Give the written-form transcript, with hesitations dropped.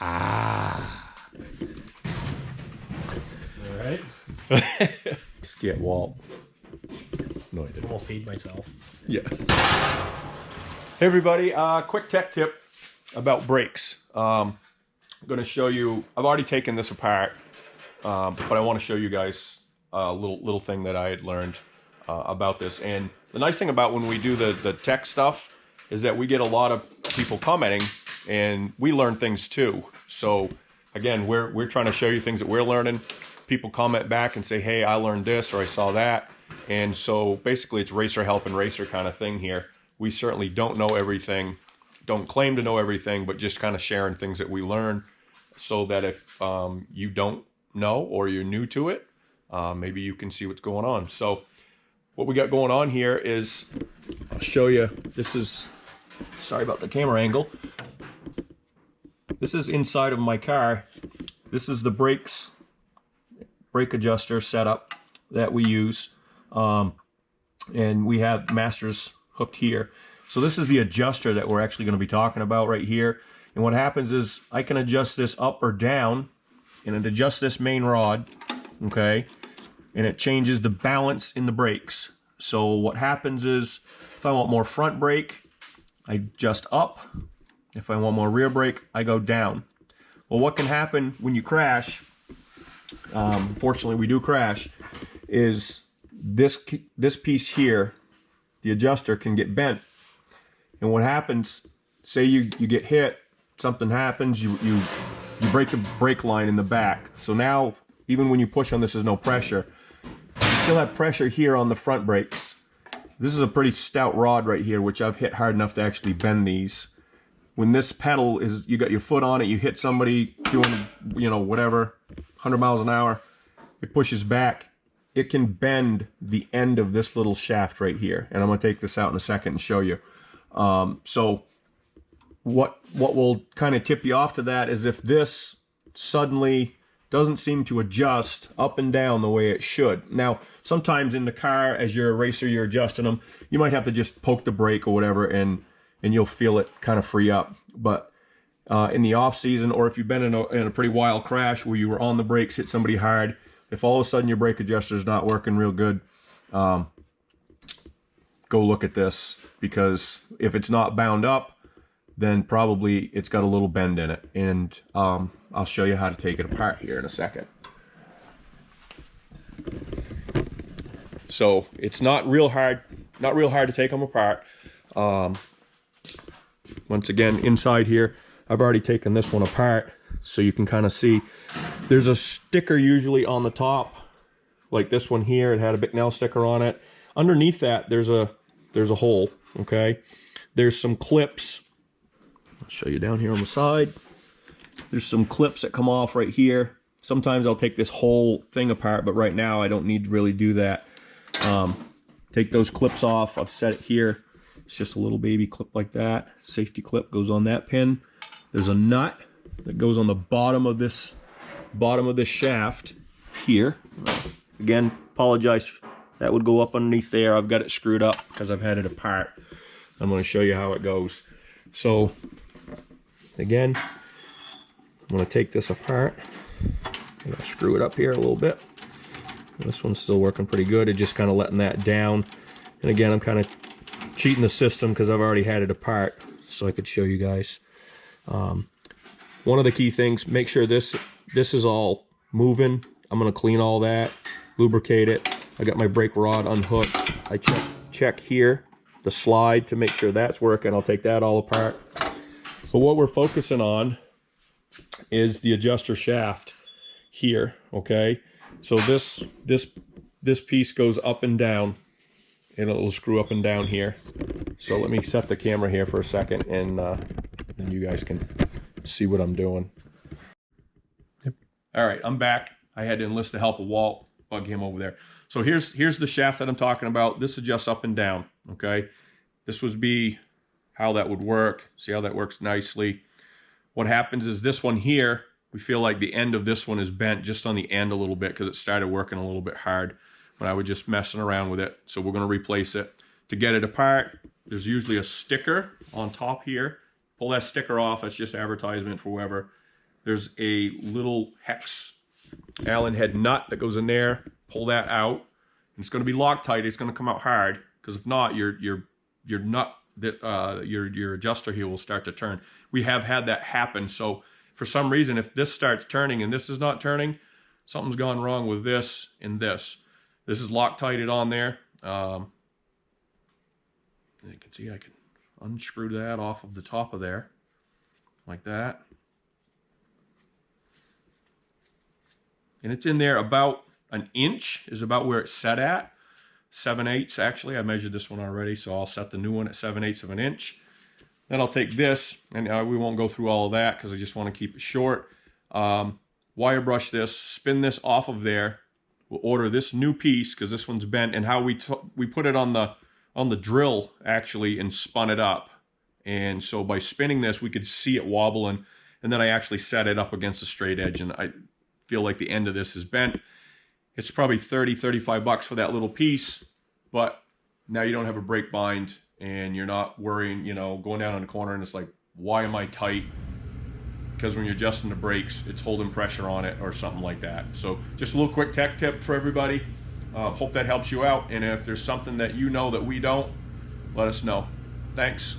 Ah. All right. Get Walt. No, I didn't. Almost peed myself. Yeah. Hey everybody, quick tech tip about brakes. I'm going to show you, I've already taken this apart, but I want to show you guys a little thing that I had learned about this. And the nice thing about when we do the tech stuff is that we get a lot of people commenting and we learn things too. So again, we're trying to show you things that we're learning. People comment back and say, hey, I learned this or I saw that. And so basically it's racer helping racer kind of thing here. We certainly don't know everything, don't claim to know everything, but just kind of sharing things that we learn so that if you don't know or you're new to it, maybe you can see what's going on. So what we got going on here is, I'll show you, this is, sorry about the camera angle. This is inside of my car. This is the brake adjuster setup that we use. And we have masters hooked here. So this is the adjuster that we're actually going to be talking about right here. And what happens is I can adjust this up or down, and it adjusts this main rod, okay? And it changes the balance in the brakes. So what happens is if I want more front brake, I adjust up. If I want more rear brake, I go down. Well, what can happen when you crash, fortunately we do crash, is this piece here, the adjuster, can get bent. And what happens, say you get hit, something happens, you break the brake line in the back. So now, even when you push on this, there's no pressure. You still have pressure here on the front brakes. This is a pretty stout rod right here, which I've hit hard enough to actually bend these. When this pedal is, you got your foot on it, you hit somebody doing, you know, whatever, 100 miles an hour, it pushes back. It can bend the end of this little shaft right here. And I'm gonna take this out in a second and show you. So what will kind of tip you off to that is if this suddenly doesn't seem to adjust up and down the way it should. Now, sometimes in the car, as you're a racer, you're adjusting them, you might have to just poke the brake or whatever and you'll feel it kind of free up. But in the off season, or if you've been in a pretty wild crash where you were on the brakes, hit somebody hard, if all of a sudden your brake adjuster is not working real good, go look at this, because if it's not bound up, then probably it's got a little bend in it. And I'll show you how to take it apart here in a second. So it's not real hard to take them apart. Once again, inside here, I've already taken this one apart so you can kind of see. There's a sticker usually on the top, like this one here. It had a Bicknell sticker on it. Underneath that, there's a hole, okay? There's some clips. I'll show you down here on the side. There's some clips that come off right here. Sometimes I'll take this whole thing apart, but right now I don't need to really do that. Take those clips off. I've set it here. It's just a little baby clip like that. Safety clip goes on that pin. There's a nut that goes on the bottom of this shaft here. Again, apologize. That would go up underneath there. I've got it screwed up because I've had it apart. I'm going to show you how it goes. So, again, I'm going to take this apart. I'm going to screw it up here a little bit. This one's still working pretty good. It's just kind of letting that down. And again, I'm kind of cheating the system because I've already had it apart so I could show you guys. One of the key things, make sure this is all moving. I'm going to clean all that, lubricate it. I got my brake rod unhooked. I check here, the slide, to make sure that's working. I'll take that all apart. But what we're focusing on is the adjuster shaft here, okay? So this piece goes up and down, and it'll screw up and down here. So let me set the camera here for a second, and then you guys can see what I'm doing. Yep. All right, I'm back. I had to enlist the help of Walt, bug him over there. So here's the shaft that I'm talking about. This adjusts up and down, okay? This would be how that would work. See how that works nicely. What happens is this one here, we feel like the end of this one is bent just on the end a little bit because it started working a little bit hard when I was just messing around with it. So we're going to replace it. To get it apart, there's usually a sticker on top here. Pull that sticker off. That's just advertisement for whoever. there's a little hex Allen head nut that goes in there. Pull that out, and it's going to be Loctite. It's going to come out hard, because if not, your nut, your adjuster here will start to turn. We have had that happen. So for some reason, if this starts turning and this is not turning, something's gone wrong with this and this. This is Loctited on there. You can see I can unscrew that off of the top of there, like that. And it's in there about an inch is about where it's set at. 7/8 actually. I measured this one already, so I'll set the new one at 7/8 of an inch. Then I'll take this, and we won't go through all of that because I just want to keep it short. Wire brush this, spin this off of there. We'll order this new piece because this one's bent, and how we put it on the drill actually and spun it up. And so by spinning this, we could see it wobbling, and then I actually set it up against a straight edge, and I feel like the end of this is bent. It's probably 30, 35 bucks for that little piece, but now you don't have a brake bind, and you're not worrying, you know, going down on the corner and it's like, why am I tight? Because when you're adjusting the brakes, it's holding pressure on it or something like that. So just a little quick tech tip for everybody. Hope that helps you out, and if there's something that you know that we don't, let us know. Thanks.